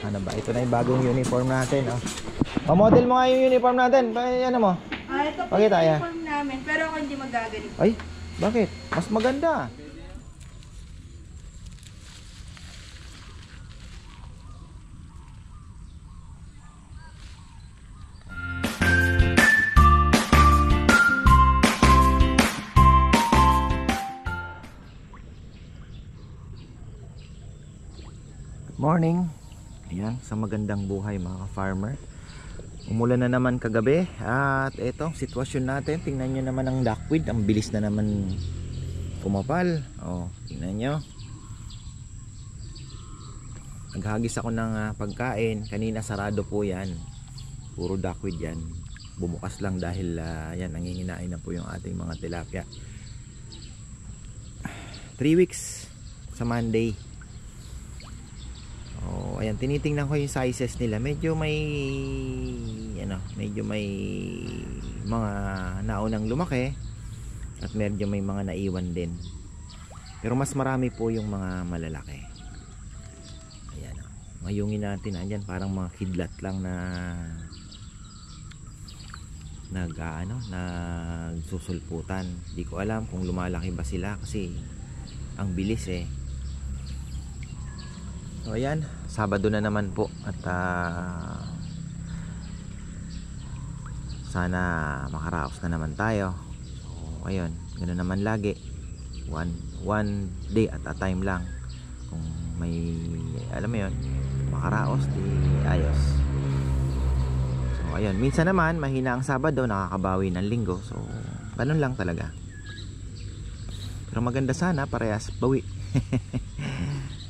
Ano ba? Ito na yung bagong uniform natin. Oh. Pa-model mo nga yung uniform natin. Ano mo? Ito po Pakita, yung yan. uniform namin, pero ako hindi magaganito. Ay, bakit? Mas maganda. Morning. Ayan, sa magandang buhay mga ka-farmer. Umulan na naman kagabi. At eto, sitwasyon natin. Tingnan nyo naman ang duckweed. Ang bilis na naman kumapal. O, tingnan nyo. Naghagis ako ng pagkain. Kanina sarado po yan. Puro duckweed yan. Bumukas lang dahil yan, nanginginain na po yung ating mga tilapia. 3 weeks sa Monday. Oh, ayan, tinitingnan ko yung sizes nila. Medyo may mga naunang lumaki at medyo may mga naiwan din. Pero mas marami po yung mga malalaki. Ayan, ngayungin natin. Andyan parang mga kidlat lang na nagsusulputan. Hindi ko alam kung lumalaki ba sila kasi ang bilis eh. So ayan, Sabado na naman po at sana makaraos na naman tayo. So ayun, ganoon naman lagi. One day at a time lang. Kung may alam mo yun, makaraos di ayos. So ayun, minsan naman mahina ang Sabado, nakakabawi ng Linggo. So ganun lang talaga. Pero maganda sana parehas bawi.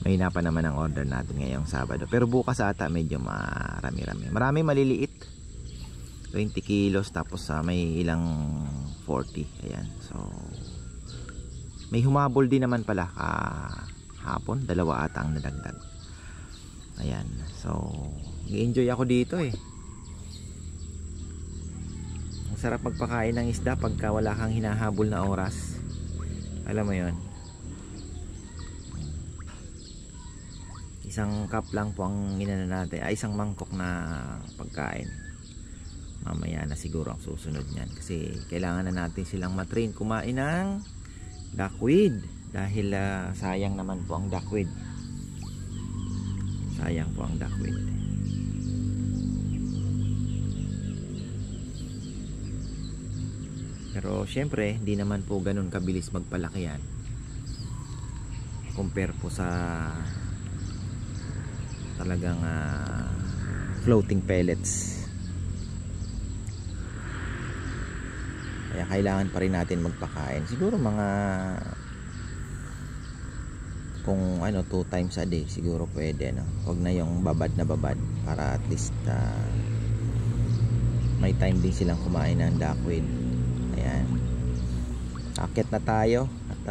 Mahina pa naman ang order natin ngayong Sabado. Pero bukas ata medyo marami-rami. Marami maliliit. 20 kilos tapos may ilang 40. Ayan. So may humabol din naman pala hapon. 2 ata ang nadagdag. Ayan. So i-enjoy ako dito eh. Ang sarap magpakain ng isda pagka wala kang hinahabol na oras. Alam mo yon. Isang cup lang po ang inana natin, isang mangkok na pagkain. Mamaya na siguro ang susunod niyan kasi kailangan na natin silang matrain kumain ng duckweed dahil sayang naman po ang duckweed. Sayang po ang duckweed. Pero syempre hindi naman po ganun kabilis magpalaki yan compare po sa talagang floating pellets. Kaya kailangan pa rin natin magpakain. Siguro mga kung 2 times a day siguro pwede, no? Huwag na yung babad na babad para at least may time din silang kumain ng duckweed. Ayan. Akit na tayo at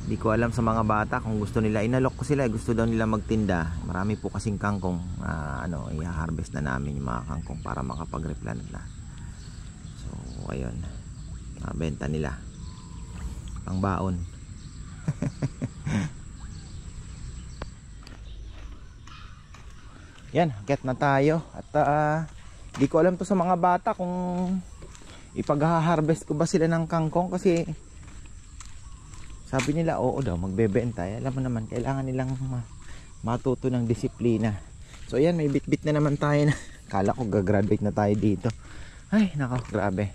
di ko alam sa mga bata kung gusto nila, inalok ko sila, gusto daw nila magtinda. Marami po kasing kangkong i-harvest na namin yung mga kangkong para makapag-replant na. So ayun, benta nila pang baon. Yan, get na tayo at di ko alam to sa mga bata kung ipag-harvest ko ba sila ng kangkong kasi sabi nila oo daw magbebenta. Alam mo naman kailangan nilang matuto ng disiplina. So ayan, may bit-bit na naman tayo na. Kala ko gagraduate na tayo dito. Ay nako, grabe.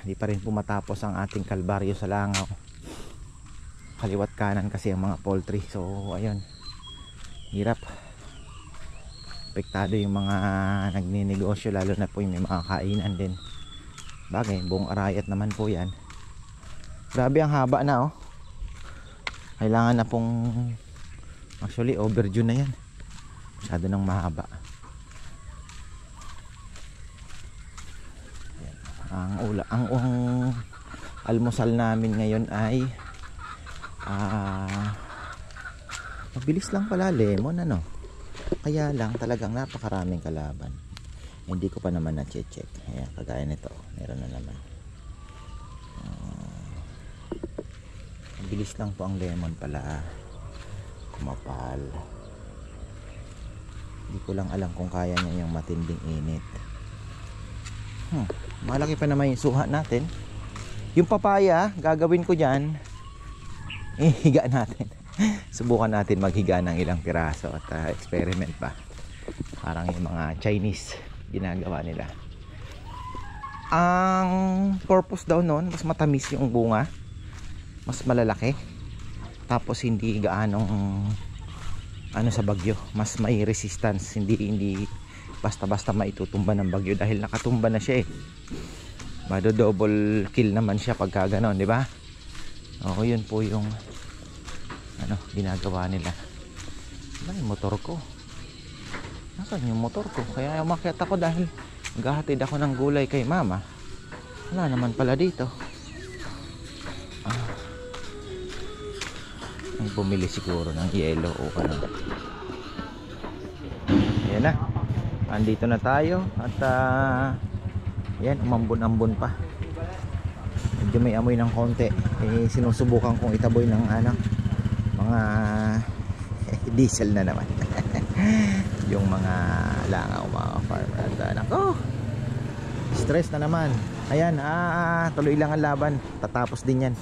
Di pa rin pumatapos ang ating kalbaryo sa langaw. Kaliwat kanan kasi ang mga poultry. So ayun, hirap. Apektado yung mga nagninegosyo, lalo na po yung may mga kainan din. Bagay, buong arayat naman po yan. Grabe ang haba na oh. Kailangan na pong actually overdue na yan. Masyado nang mahaba. Ang almusal namin ngayon ay mabilis lang pala, lemon kaya lang talagang napakaraming kalaban. Hindi ko pa naman na-check. Ayan, kagaya nito meron na naman. Mabilis lang po ang lemon pala. kumapal. Hindi ko lang alam kung kaya niya yung matinding init. Malaki pa naman yung suha natin. Yung papaya, gagawin ko dyan, higa natin. Subukan natin maghiga ng ilang piraso at experiment pa. Parang yung mga Chinese ginagawa nila. Ang purpose daw nun, mas matamis yung bunga, mas malalaki, tapos hindi gaanong ano sa bagyo, mas may resistance, hindi basta-basta maitutumba ng bagyo dahil nakatumba na siya eh. Mado double kill naman siya pagka ganon, di ba? Oo, yun po yung ano ginagawa nila. Ano yung motor ko? Nasaan yung motor ko? Kaya umakyat ako dahil gahatid ako ng gulay kay mama. Wala naman pala dito. Ay, bumili siguro ng yelo o ano. Ayan na, andito na tayo. At yan, umambon-ambon pa. Medyo may amoy ng konti. Sinusubukan kong itaboy ng ano, mga diesel na naman. Yung mga langaw, mga farmer. At nako, stress na naman. Ayan, tuloy lang ang laban. Tatapos din yan.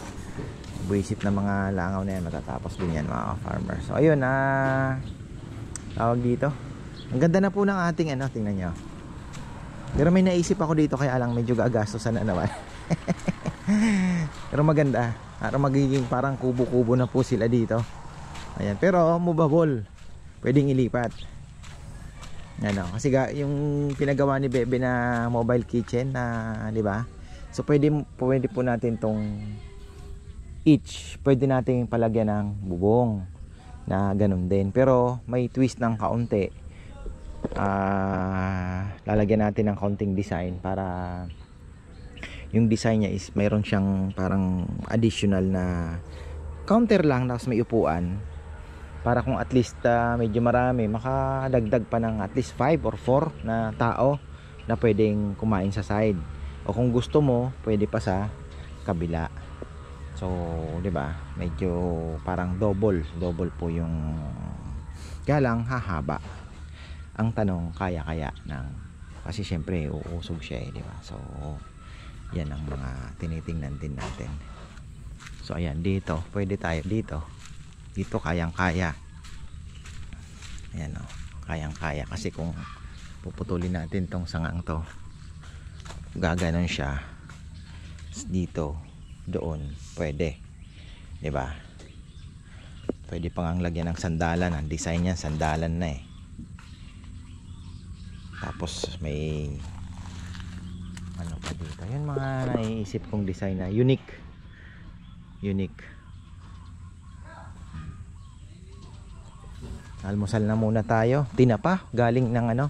Buisit na mga langaw na yan, matatapos din yan mga farmer. So ayun, tawag dito. Ang ganda na po ng ating ano, tingnan nyo. Pero may naisip ako dito, kaya lang medyo gagastosan na naman. Pero maganda. Para magiging parang kubo-kubo na po sila dito. Ayan, pero movable. Pwedeng ilipat. Ano, kasi yung pinagawa ni Bebe na mobile kitchen na, di ba? So pwede po natin tong pwede nating palagyan ng bubong na ganun din, pero may twist ng kaunti. Lalagyan natin ng kaunting design para yung design niya is mayroon siyang parang additional na counter lang, tapos may upuan para kung at least medyo marami, makadagdag pa ng at least 5 or 4 na tao na pwedeng kumain sa side, o kung gusto mo pwede pa sa kabila. So, 'di ba? Medyo parang double po yung galang hahaba. Ang tanong, kaya ng, kasi syempre uusog siya eh, 'di ba? So, yan ang mga tinitingnan din natin. So, ayan, dito, pwede tayo dito. Dito kayang-kaya. Ayan oh, kayang-kaya kasi kung puputulin natin tong sangang to, gaganon siya. Dito, doon pwede, 'di ba? Pwede pang ang lagyan ng sandalan. Ang design niya sandalan na eh. Tapos may ano pa dito, yun mga naiisip kong design na unique. Almusal na muna tayo. Tinapa galing ng ano,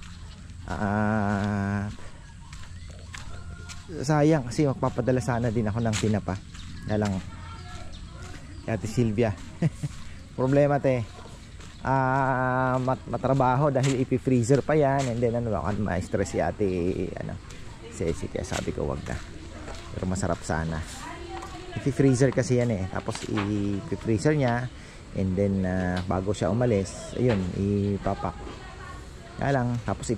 sayang kasi magpapadala sana din ako ng tinapa. Kaya lang Ate Silvia problema te, matrabaho dahil ipi-freezer pa yan, and then ano, baka ma-stress si ate ano, Ceci, kaya sabi ko wag na, pero masarap sana. Ipi-freezer kasi yan eh, tapos ipi-freezer niya, and then bago siya umalis, ayun, ipapak. Kaya lang, tapos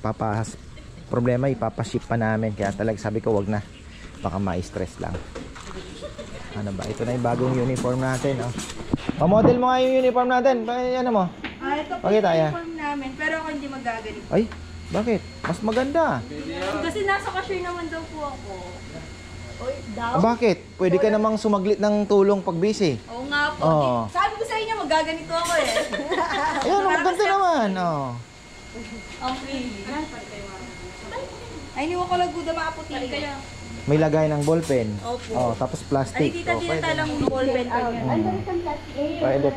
problema ipapaship pa namin, kaya talaga sabi ko wag na, baka ma-stress lang. Ano ba, ito na yung bagong uniform natin oh. Pa-model mo nga yung uniform natin, ano mo? Ito po Pakita, yung uniform namin, pero ako hindi magaganito. Ay, bakit? Mas maganda. Kasi nasa cashier naman daw po ako. Oy, daw? Bakit? Pwede ka namang sumaglit ng tulong pag busy. Oo nga po. Oo. Sabi ko sa inyo, magaganito ako eh. Ayun, maganda naman oh. Okay. Ay, niwa ko lang guda maaputi. Kaya. May lagay ng ballpen. Opo. Oh, tapos plastic. Ay, tita, Oh, pwede. talang ballpen pa niya. Pwede.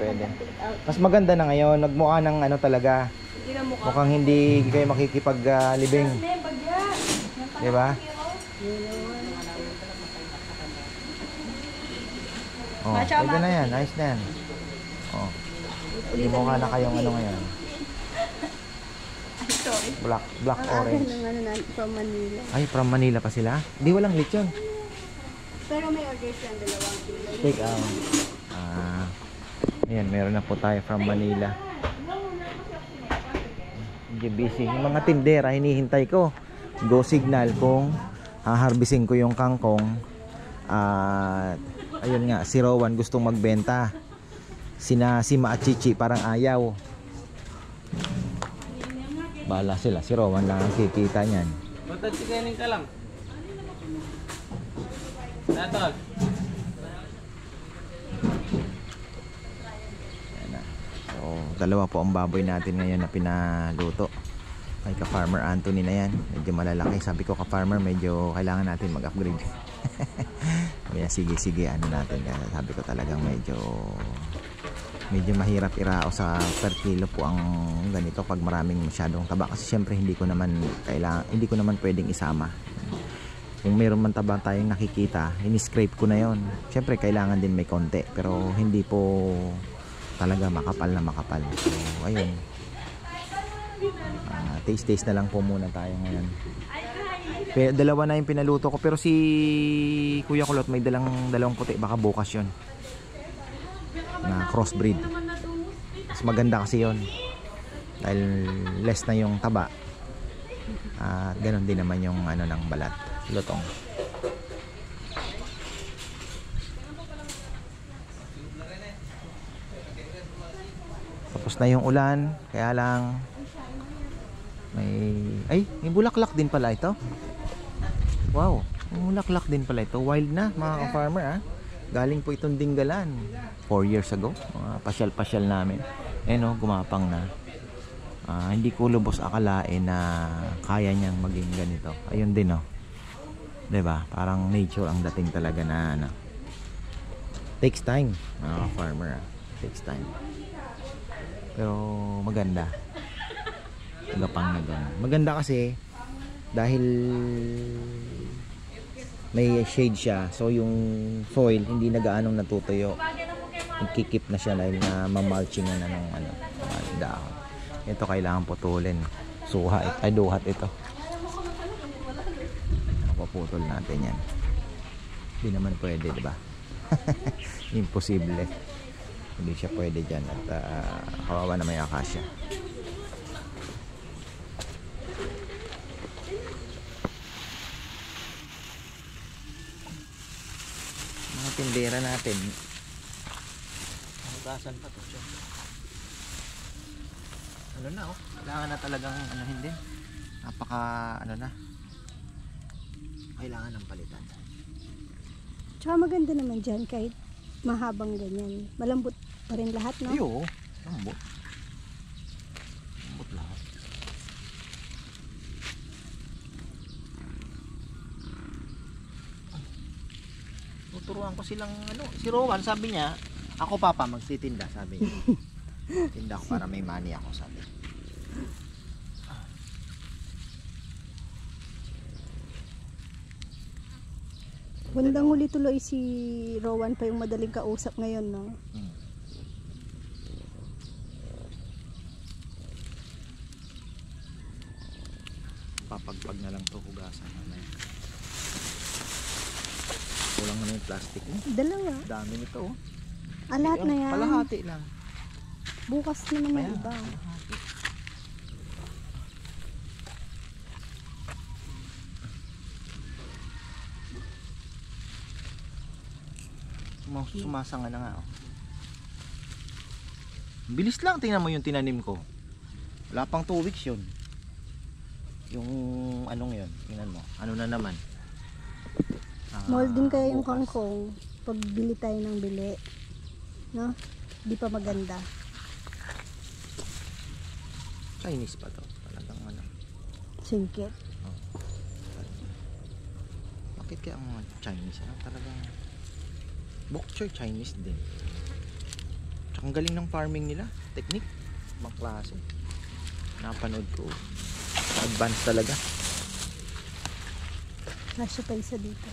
Mas maganda na ngayon. Nagmukha ng ano talaga. Hindi na mukha. Mukhang hindi kayo makikipaglibing. Di ba? Oh, pwede na yan. Nice na yan. Oh. Hindi mukha na kayong ano ngayon. Sorry. Black orange. From Manila. Ay, from Manila pa sila? Di walang lechon. Pero may order siyang 2 kilo. Take out. Ayan, meron na po tayo from Manila. Medyo busy. Yung mga tindera, hinihintay ko. Go signal kung haharbisin ko yung kangkong. At ayun nga, si Rowan gustong magbenta. Si Sima at Chichi parang ayaw. Bahala sila. Si Rowan lang ang kikita niyan. Batad si Kening ka lang. Natol. So, dalawa po ang baboy natin ngayon na pinaluto. Kay ka-farmer Anthony na yan. Medyo malalaki. Sabi ko ka-farmer, medyo kailangan natin mag-upgrade. Kaya sige, ano natin. Kaya sabi ko talagang medyo mahirap irao sa per kilo po ang ganito pag maraming masyadong taba. Kasi syempre hindi ko naman pwedeng isama. Kung mayroon man taba tayong nakikita, ini-scrape ko na yon. Syempre kailangan din may konti. Pero hindi po talaga makapal na makapal. So ayun, taste na lang po muna tayo ngayon. Pero dalawa na yung pinaluto ko, pero si Kuya Kulot may dalawang puti, baka bukas yon na crossbreed. Mas maganda kasi yon dahil less na yung taba at ganon din naman yung ano ng balat, lutong. Tapos na yung ulan, kaya lang may bulaklak din pala ito. Wow, may bulaklak din pala ito. Wild na mga ka-farmer ha. Galing po itong Dinggalan 4 years ago. Mga pasyal-pasyal namin. Gumapang na. Hindi ko lubos akalain na kaya niyang maging ganito. Ayun din 'Diba? Parang nature ang dating talaga na takes time mga farmer. Takes time. Pero maganda. Gapang na gano'n. Maganda kasi dahil may shade siya, so yung soil hindi na gaanong natutuyo. Nagkikip na siya dahil na mamulching na ng dahon. Ito kailangan putulin. Duhat ito. Paputol natin yan. Hindi naman pwede, diba? Imposible. Hindi siya pwede dyan at kawawa na may akasya. Mga tindera natin. Hugasan pa to siya. Kailangan na talagang hindi. Napaka kailangan ng palitan. Tsaka maganda naman dyan kahit mahabang ganyan. Malambot pa rin lahat, no? Oo, lambot. Lambot lahat. Tuturuan ko silang si Rowan sabi niya, ako papa magtitinda sabi niya. Tinda ko para may money ako sabi. Bandang huli tuloy si Rowan pa yung madaling kausap ngayon, no? Papagpag na lang to, hugasan mamaya. Kulang na yung plastic mo. Dalawa. Dami nito Lahat na yan. Palahati lang. Bukas naman yung iba. Sumasanga na nga Bilis lang, tingnan mo yung tinanim ko. Wala pang 2 weeks yun. Yung anong yun, tingnan mo. Ano na naman. Mold din kaya yung kangkong. Pag bili tayo ng bili, no? Di pa maganda. Chinese pa to. Talagang Singkit. Bakit kaya ang mga Chinese? Talagang bok choy Chinese din. Tsaka ang galing ng farming nila. Technique. Ibang klase. Napanood ko. Advanced talaga. Kasya pa isa dito.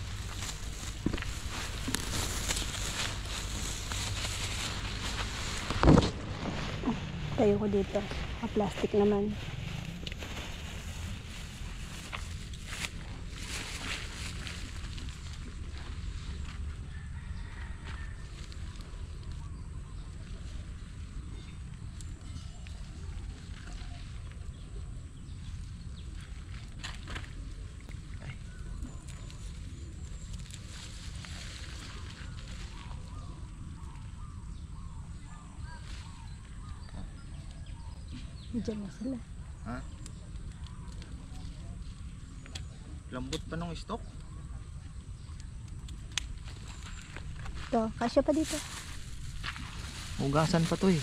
Tayo ko dito. Plastic naman. Diyan na sila. Ha? Lambot pa nung stock? Ito, kasya pa dito. Hugasan pa to eh.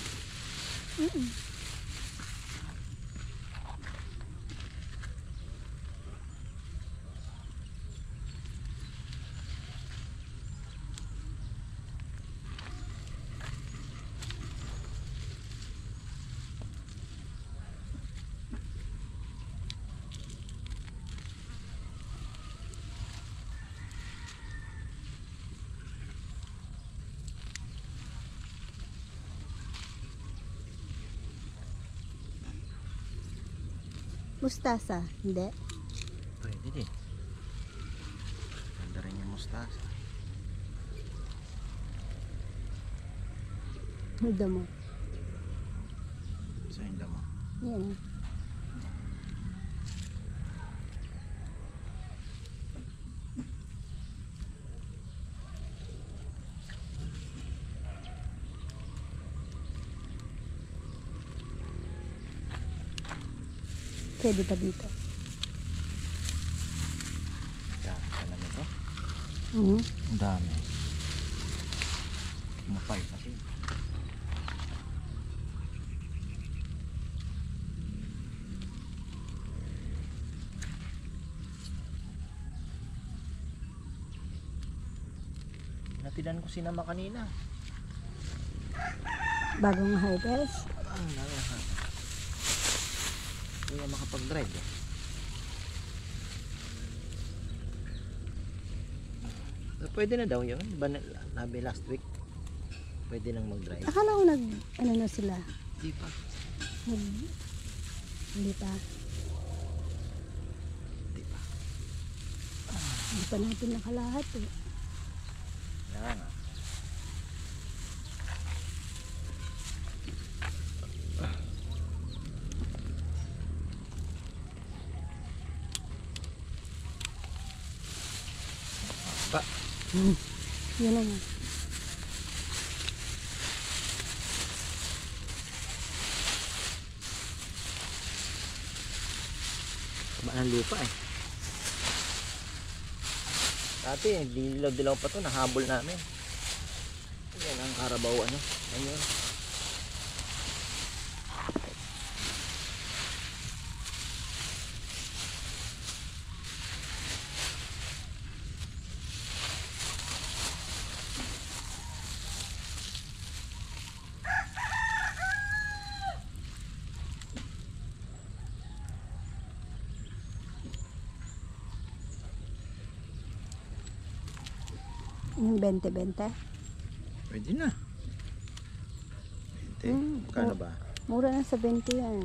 Mustasa, hindi. Pwede din. Ganda rin yung mustasa. Ang damo. Sa yung damo. Yan. Pwede pa dito. Dami ka lang ito. Mhm. Ang dami. Mapay kasi. Natidan ko sinama kanina. Bagong harvest. Ang dami ha. Hindi na makapag-drive eh. Pwede na daw yun. Nabi last week. Pwede nang mag-drive. Akala ko ano na sila. Di pa. Hindi pa. Di pa. Hindi pa natin nakalahat eh. Yan nga. Ba? Yun na nga. Taba ng lupa eh. Dati dilaw-dilaw pa to, nahabol namin. Yan ang Carabao ano. Ayun. Yung 20-20. Pwede na. 20. Kano ba? Mura na sa 20 yan.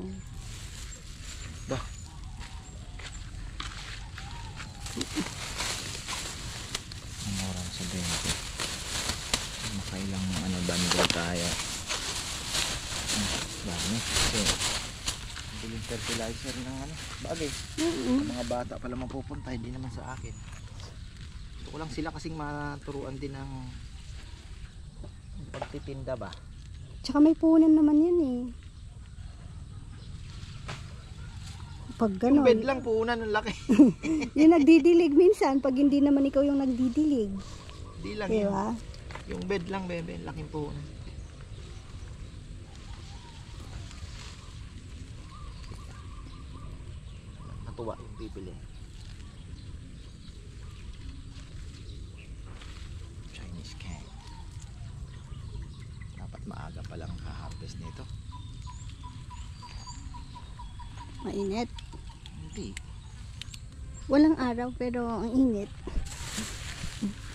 Ba? Mura sa 20. Makailang ano bundle tayo. Dami. Kasi biling fertilizer ng ano. Bagay. Sa mga bata pala mapupunta. Hindi naman sa akin. Gusto ko lang sila kasing maturuan din ng pagtitinda ba. Tsaka may punan naman yan eh. Pag Yung gano'n. bed lang puunan ng laki. Yung nagdidilig minsan, pag hindi naman ikaw yung nagdidilig. Di lang yun. Diba? Yung bed lang bebe, laking puunan. Natuwa yung bibili. Chinese can. Dapat maaga pa lang ka-harvest nito. Mainit. Hindi. Walang araw pero ang init.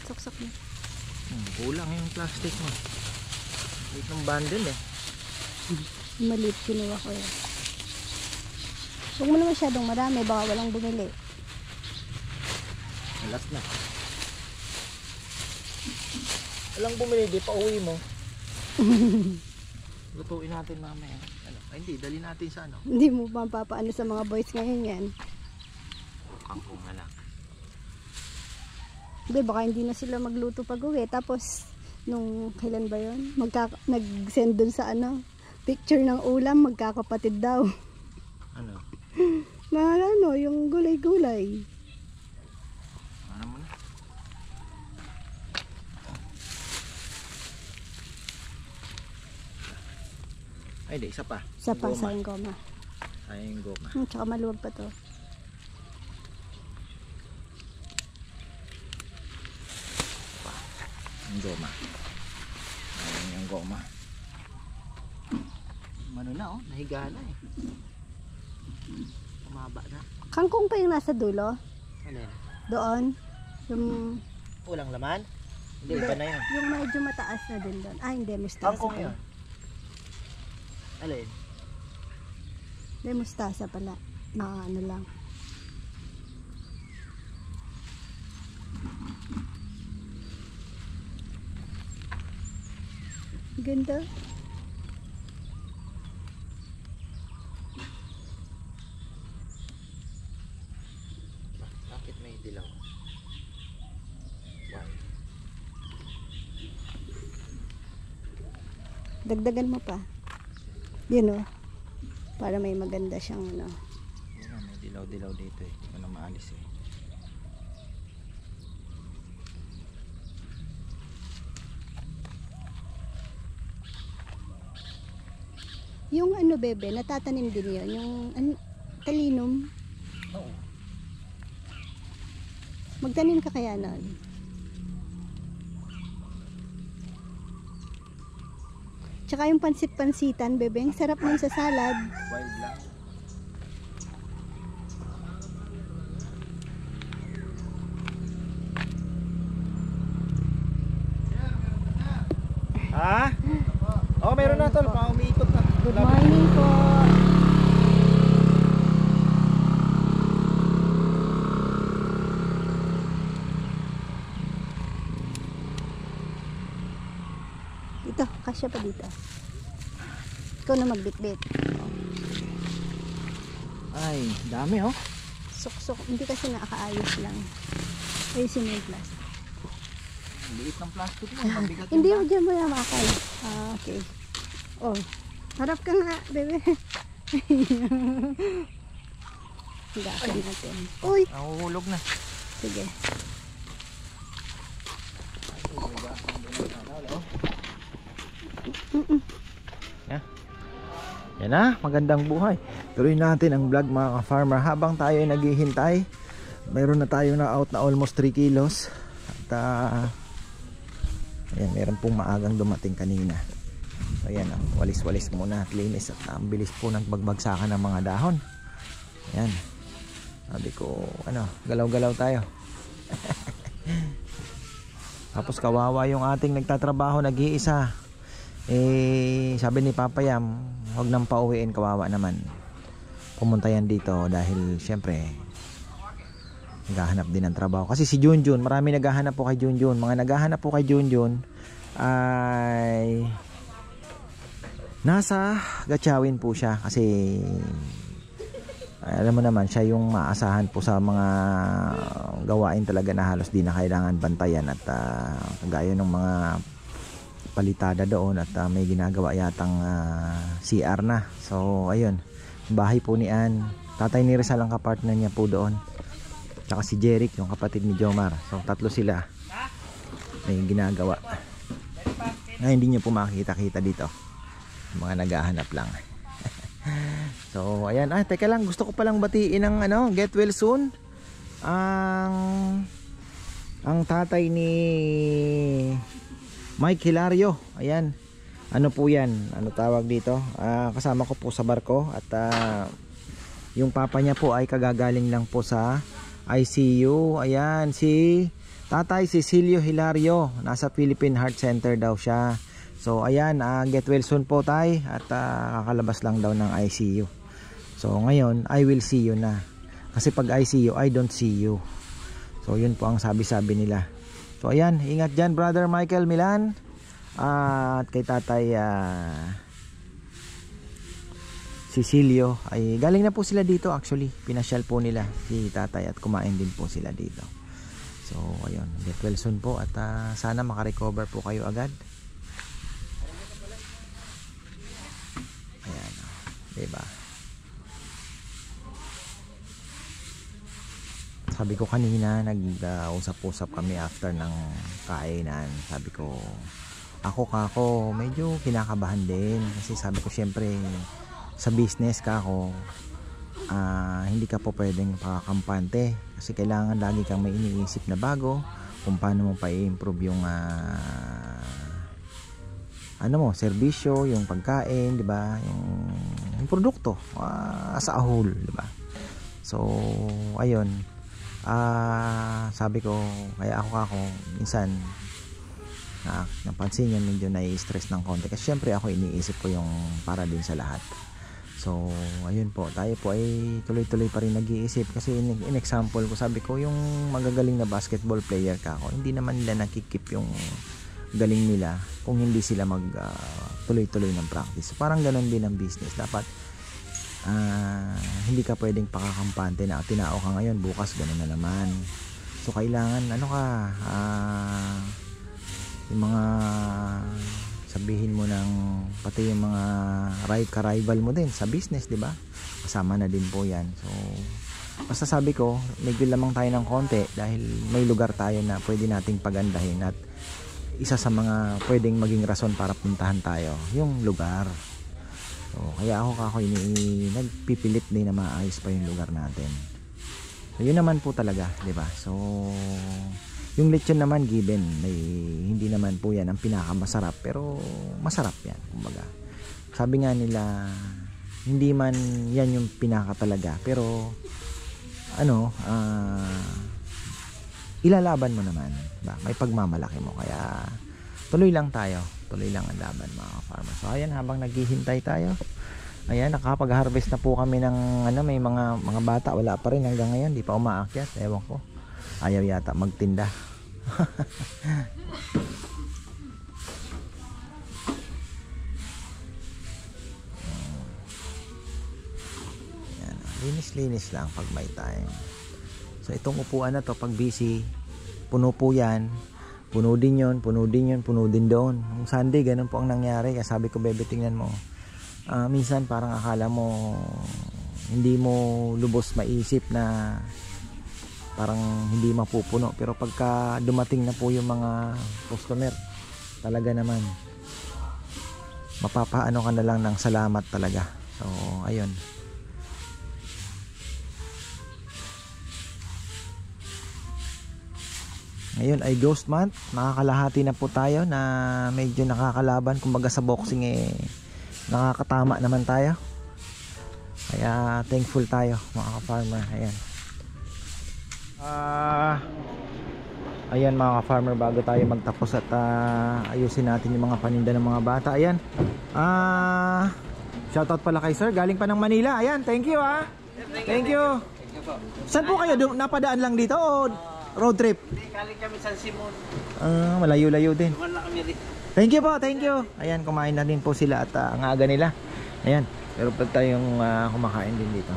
Sok-sok na. Kulang yung plastic mo. Wait ng bundle eh. Maliit kinuha ko yan. Huwag mo na masyadong marami, baka walang bumili. Alas na. Walang bumili, di pa uwi mo. Lutuin natin mamaya. Ano? Ay, hindi, dali natin sa ano. Hindi mo mapapaano sa mga boys ngayon yan. Kangkong na lang. Hindi, baka hindi na sila magluto pag uwi. Tapos, nung kailan ba yun? Nag-send dun sa ano, picture ng ulam, magkakapatid daw. Ano? Ano, yung gulay-gulay. Ano mo na? Ay, di, isa pa. Sa Goma. pasang goma. Sayang goma. Tsaka maluwag pa to. Ang goma. Sayang yung goma. Ano na oh, nahiga na eh. Tumaba na. Kangkong pa yung nasa dulo. Ano yan? Doon. Yung, Ulang laman? Hindi, iba na yun. yung medyo mataas na din doon. Ah, hindi. Mustasa Kangkong pala. yun. Alin? Hindi, mustasa pala. Na ano lang. Ganda. Bakit may dilaw? Why? Dagdagan mo pa. Yun oh. Para may maganda siyang ano. Ayan, may dilaw-dilaw dito eh. Hindi ko na maalis eh. Yung ano bebe, natatanim din yun. Yung talinum. Oo. Magtanim ka kaya nun. Tsaka yung pansit-pansitan bebe, ang sarap nun sa salad. Wild lang. Ha? Oh, meron na tol. Umiikot na. Good morning po. Dito, kasya pa dito. Ikaw na magbitbit. Ay, dami oh. Suksok, hindi kasi nakakaayos lang. Ayusin mo yung plastic. Ang liit ng plastic mo. Mabigat Hindi mo dyan mo na makakay. Ah, okay. Oh, harap ka nga, bebe. Higasan natin. Uy, Nahuhulog na. sige. Yan na, magandang buhay. Tuloy natin ang vlog mga ka-farmer. Habang tayo ay naghihintay, mayroon na tayo na out na almost 3 kilos. At ayan, meron pong maagang dumating kanina. So ayan, walis-walis muna at linis. At ang bilis po ng pagbagsakan ng mga dahon. Ayan. Sabi ko, galaw-galaw tayo. Tapos kawawa yung ating nagtatrabaho, nag-iisa. Sabi ni Papa Yam, huwag nang pauwiin, kawawa naman. Pumunta yan dito dahil syempre naghahanap din ng trabaho. Kasi si Junjun, marami naghahanap po kay Junjun. Mga naghahanap po kay Junjun ay nasa Gatchawin po siya. Kasi alam mo naman, siya yung maasahan po sa mga gawain talaga na halos di na kailangan bantayan. At gaya ng mga palitada doon at may ginagawa yatang CR na. So ayun, bahay po ni Ann. Tatay ni Rizal ang kapartner niya po doon. Tsaka si Jeric, yung kapatid ni Jomar. So tatlo sila may ginagawa. Hindi niyo po makikita-kita dito. Mga naghahanap lang. So ayan, teka lang, gusto ko palang batiin ng get well soon. Ang tatay ni Mike Hilario. Ayan. Ano po yan? Ano tawag dito? Kasama ko po sa barko. At yung papa niya po ay kagagaling lang po sa ICU. Ayan. Si Tatay Cecilio Hilario. Nasa Philippine Heart Center daw siya. So ayan. Get well soon po tay. At kakalabas lang daw ng ICU. So ngayon, I will see you na. Kasi pag ICU, I don't see you. So yun po ang sabi-sabi nila. So ayan, ingat dyan brother Michael Milan. At kay tatay Cecilio, ay galing na po sila dito actually. Pinasyal po nila si tatay at kumain din po sila dito. So ayun, get well soon po. At sana makarecover po kayo agad. Ayan, diba? sabi ko kanina, nag-usap-usap kami after ng kainan. Sabi ko, ako medyo kinakabahan din. Kasi sabi ko, syempre, sa business hindi ka po pwedeng pakakampante. Kasi kailangan lagi kang may iniisip na bago kung paano mo pa i-improve yung serbisyo, yung pagkain, 'di ba? Yung produkto as a whole, 'di ba? So, ayun. Sabi ko, kaya ako minsan napansin niya medyo nai-stress ng konti kasi syempre ako iniisip ko yung para din sa lahat. So, ayun po, tayo po ay tuloy-tuloy pa rin nag-iisip kasi in example ko, sabi ko yung magagaling na basketball player hindi naman nila nakikip yung galing nila kung hindi sila mag tuloy-tuloy ng practice. So, parang ganun din ang business. Dapat hindi ka pwedeng pakakampante na tinao ka ngayon, bukas ganun na naman. So, kailangan yung mga sabihin mo ng pati yung mga ka-rival mo din sa business, di ba? Kasama na din po yan. So, basta sabi ko, medyo lamang tayo ng konti dahil may lugar tayo na pwede nating pagandahin at isa sa mga pwedeng maging rason para puntahan tayo, yung lugar. So, kaya ako nagpipilit din na maayos pa yung lugar natin. So, yun naman po talaga, di ba? So, yung lechon naman given, hindi naman po yan ang pinakamasarap, pero masarap yan, kumbaga. Sabi nga nila, hindi man yan yung pinaka talaga, pero ilalaban mo naman, ba? May pagmamalaki mo, kaya tuloy lang tayo, tuloy lang ang laban, mga farmers. So ayan, habang naghihintay tayo, ayan, nakapag-harvest na po kami ng may mga bata, wala pa rin hanggang ngayon, di pa umaakyat, ewan ko, ayaw yata magtinda. Ayan, linis lang pag may time. So itong upuan na to, pag busy, puno po yan, puno din yun, puno din doon. Nung Sunday, ganun po ang nangyari. Kaya sabi ko, bebe, tingnan mo, minsan parang akala mo hindi mo lubos maisip na parang hindi mapupuno, pero pagka dumating na po yung mga customer, talaga naman mapapaano ka na lang ng salamat talaga. So ayun, ngayon ay ghost month, nakakalahati na po tayo na medyo nakakalaban, kumbaga sa boxing nakakatama naman tayo, kaya thankful tayo mga ka-farmer. Ayan. Ayan mga ka-farmer, bago tayo magtapos at ayusin natin yung mga paninda ng mga bata. Ayan, shoutout pala kay sir, galing pa ng Manila. Ayan, thank you thank you. Saan po kayo? Napadaan lang dito o road trip? Galing kami San Simon. Malayo-layo din. Wala kami rin. Thank you po, thank you. Ayan, kumain na din po sila at ang aga nila. Ayan, pero pag tayong kumakain din dito.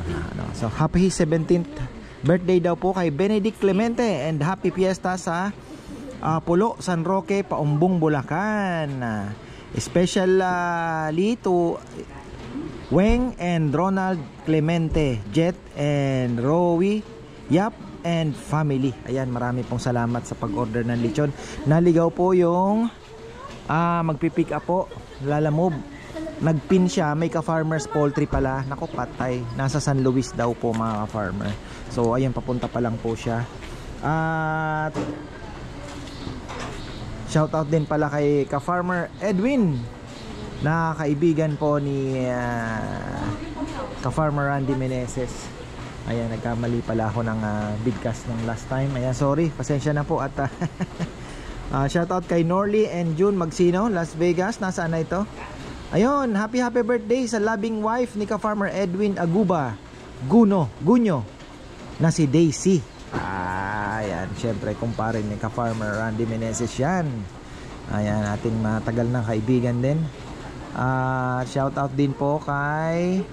So happy 17th birthday daw po kay Benedict Clemente and happy fiesta sa Pulo, San Roque, Paumbong, Bulacan. Especially to Weng and Ronald Clemente, Jet and Rowie, Yap and family. Ayan, marami pong salamat sa pag-order ng lechon. Naligaw po yung magpipick up po, Lalamove. Nagpin siya, may ka-farmers poultry pala. Naku, patay. Nasa San Luis daw po mga ka-farmer. So ayun, papunta pa lang po siya. At shoutout din pala kay ka-farmer Edwin, na kaibigan po ni ka-farmer Randy Meneses. Ayan, nagkamali pala ako ng bigcast ng last time. Ayan, sorry, pasensya na po. At shoutout kay Norly and June Magsino, Las Vegas. Nasaan na ito? Ayun, happy birthday sa loving wife ni ka-farmer Edwin Aguba Gunyo na si Daisy. Ayan, syempre kumpare ni ka-farmer Randy Meneses yan. Ayan, ating matagal na kaibigan din. Shout out din po kay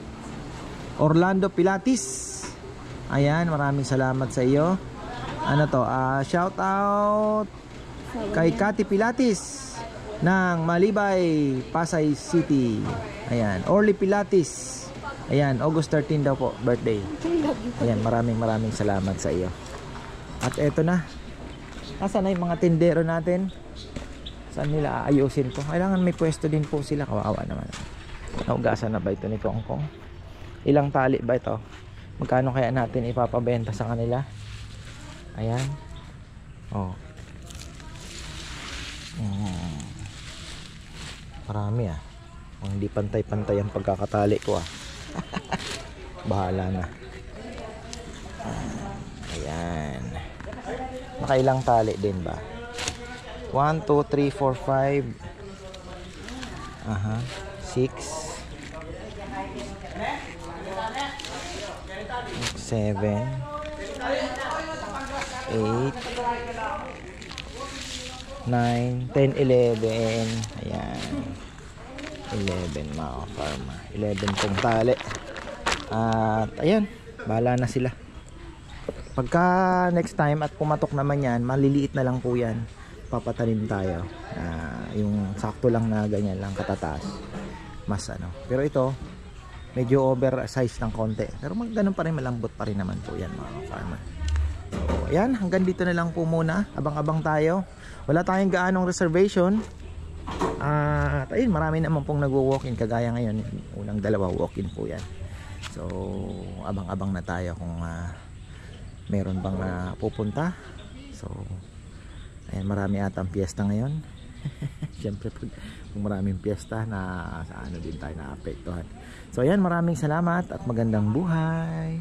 Orlando Pilatis. Ayan, maraming salamat sa iyo. Ano to? Shout out kay Cathy Pilatis ng Malibay, Pasay City. Ayan, Orly Pilatis. Ayan, August 13 daw po, birthday. Ayan, maraming salamat sa iyo. At eto na. Nasaan na yung mga tindero natin? Saan nila aayusin to? Kailangan may pwesto din po sila. Kawawa naman. Naugasan na ba ito ni Kongkong? Ilang tali ba ito? Magkano kaya natin ipapabenta sa kanila? Ayan. Oh. Marami ah. Hindi pantay-pantay ang pagkakatali ko ah. Bahala na. Ayan. Nakailang tali din ba? 1, 2, 3, 4, 5. Aha. 6 7 8 9 10, 11. Ayan. 11 mga farmer. 11 pong tali. At ayan, bahala na sila. Pagka next time at pumatok naman yan, maliliit na lang po yan. Papatanim tayo. Yung sakto lang na ganyan lang katataas. Mas ano. Pero ito, medyo oversize ng konti. Pero ganun pa rin, malambot pa rin naman po yan mga farmer. So ayan, hanggang dito na lang po muna. Abang-abang tayo. Wala tayong gaanong reservation. At ayun, marami naman pong nagwo-walk-in. Kagaya ngayon, unang dalawa walk-in po yan. So abang-abang na tayo kung meron bang pupunta. So ayan, marami atang piyesta ngayon. Siyempre kung maraming piyesta na sa ano din tayo naapektuhan. So ayan, maraming salamat at magandang buhay.